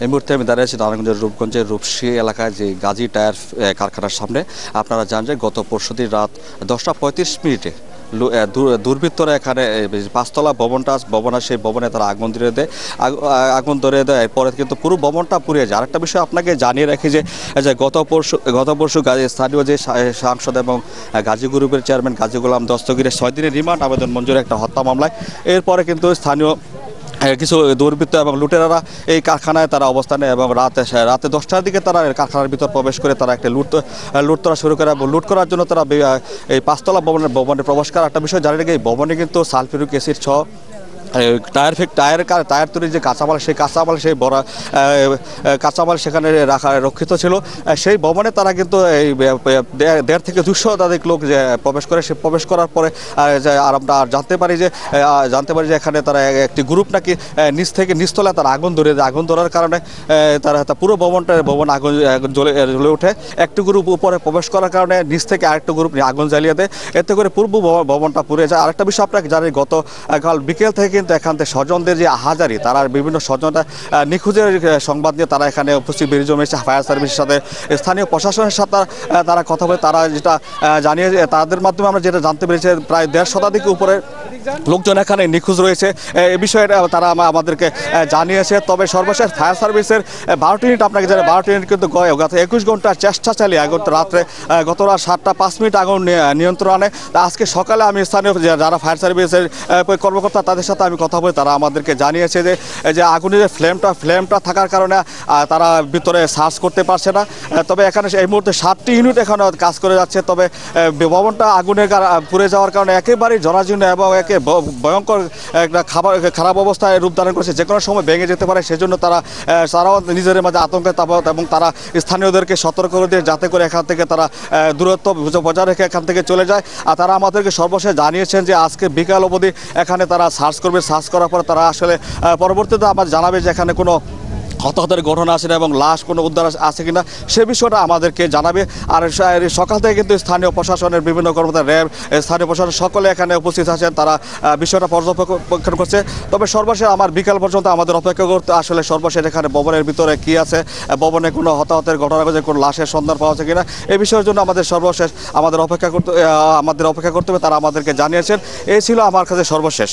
এই মুহূর্তে আমি দাঁড়িয়ে আছি নারায়ণগঞ্জের রূপগঞ্জের রূপসী এলাকায় যে গাজী টায়ার কারখানার সামনে। আপনারা জানেন যে গত পরশুদিন রাত 10:35 দুর্বৃত্তরা এখানে পাঁচতলা ভবন সেই ভবনে তারা আগুন ধরে দেয়। এরপরে কিন্তু পুরো ভবনটা পুড়িয়ে যায়। আরেকটা বিষয় আপনাকে জানিয়ে রাখি যে গত পরশু স্থানীয় যে সাংসদ এবং গাজী গ্রুপের চেয়ারম্যান গাজী গোলাম দস্তগীরের 6 দিনের রিমান্ড আবেদন মঞ্জুর একটা হত্যা মামলায় এরপরে কিন্তু স্থানীয় কিছু দুর্বৃত্ত এবং লুটেরারা এই কারখানায় তারা অবস্থান নেয় এবং রাতে 10টার দিকে তারা কারখানার ভিতর প্রবেশ করে তারা একটা লুট করা শুরু করে এবং লুট করার জন্য তারা এই পাঁচতলা ভবনে প্রবেশ করার একটা বিষয় জানি রেখে এই ভবনে কিন্তু সালফিউরিক অ্যাসিড সহ টায়ার তৈরির যে কাঁচামাল সেই কাঁচামাল সেখানে রক্ষিত ছিল। সেই ভবনে তারা কিন্তু এই 1.5 থেকে 200 শতাধিক লোক যে প্রবেশ করার পরে আর আমরা জানতে পারি যে এখানে তারা একটি গ্রুপ নাকি নিচতলায় তারা আগুন ধরার কারণে তারা পুরো ভবন আগুন জ্বলে ওঠে। একটি গ্রুপ উপরে প্রবেশ করার কারণে নিচ থেকে আরেকটা গ্রুপ আগুন জ্বালিয়ে দেয়। এতে করে পূর্ব ভবনটা পুড়ে যায়। আরেকটা বিষয় আপনাকে জানি গতকাল বিকেল থেকে কিন্তু এখান থেকে স্বজনদের যে হাজারি তারা বিভিন্ন স্বজনরা নিখোঁজের সংবাদ নিয়ে তারা এখানে উপস্থিত বেরিয়ে জমেছে। ফায়ার সার্ভিসের সাথে স্থানীয় প্রশাসনের সাথে তারা কথা বলে তারা যেটা জানিয়ে তাদের মাধ্যমে আমরা যেটা জানতে পেরেছি প্রায় 1.5 শতাধিক উপরে লোকজন এখানে নিখোঁজ রয়েছে। এই বিষয়টা তারা আমাদেরকে জানিয়েছে। তবে সর্বশেষ ফায়ার সার্ভিসের 12টি ইউনিট আপনাকে জানেন 12টি ইউনিট কিন্তু গত 21 ঘন্টার চেষ্টা চালিয়ে রাত্রে গত রাত 7:05 আগুন নিয়ন্ত্রণ আনে। আজকে সকালে আমি স্থানীয় যারা ফায়ার সার্ভিসের কর্মকর্তা তাদের সাথে আমি কথা বলে তারা আমাদেরকে জানিয়েছে যে আগুনের যে ফ্লেমটা থাকার কারণে তারা ভিতরে সার্চ করতে পারছে না। তবে এখানে এই মুহূর্তে 7টি ইউনিট এখানে কাজ করে যাচ্ছে। তবে ভবনটা আগুনের পুড়ে যাওয়ার কারণে একেবারেই জরাজীর্ণ এবং ভয়ঙ্কর একটা খারাপ অবস্থায় রূপ ধারণ করেছে। যে কোনো সময় ভেঙে যেতে পারে। সেজন্য তারাও নিজেদের মাঝে আতঙ্কের তাবৎ এবং তারা স্থানীয়দেরকে সতর্ক করে দিয়ে যাতে করে এখান থেকে তারা দূরত্ব বজায় রেখে এখান থেকে চলে যায়। আর তারা আমাদেরকে সর্বশেষ জানিয়েছেন যে আজকে বিকাল অবধি এখানে তারা সার্চ করবে। সার্চ করার পরে তারা আসলে পরবর্তীতে আবার জানাবে যে এখানে কোনো হতাহতের ঘটনা আছে না এবং লাশ কোনো উদ্ধার আছে কিনা সে বিষয়টা আমাদেরকে জানাবে। আর সকাল থেকে কিন্তু স্থানীয় প্রশাসনের বিভিন্ন কর্মকর্তা র্যাব স্থানীয় প্রশাসন সকলে এখানে উপস্থিত আছেন। তারা বিষয়টা পর্যবেক্ষণ করছে। তবে সর্বশেষ আমার বিকাল পর্যন্ত আমাদের অপেক্ষা করতে আসলে সর্বশেষ এখানে ভবনের ভিতরে কী আছে, ভবনে কোনো হতাহতের ঘটনা ঘটে কোনো লাশের সন্ধান পাওয়া আছে কিনা এই বিষয়ের জন্য আমাদের অপেক্ষা করতে হবে। তারা আমাদেরকে জানিয়েছেন। এই ছিল আমার কাছে সর্বশেষ।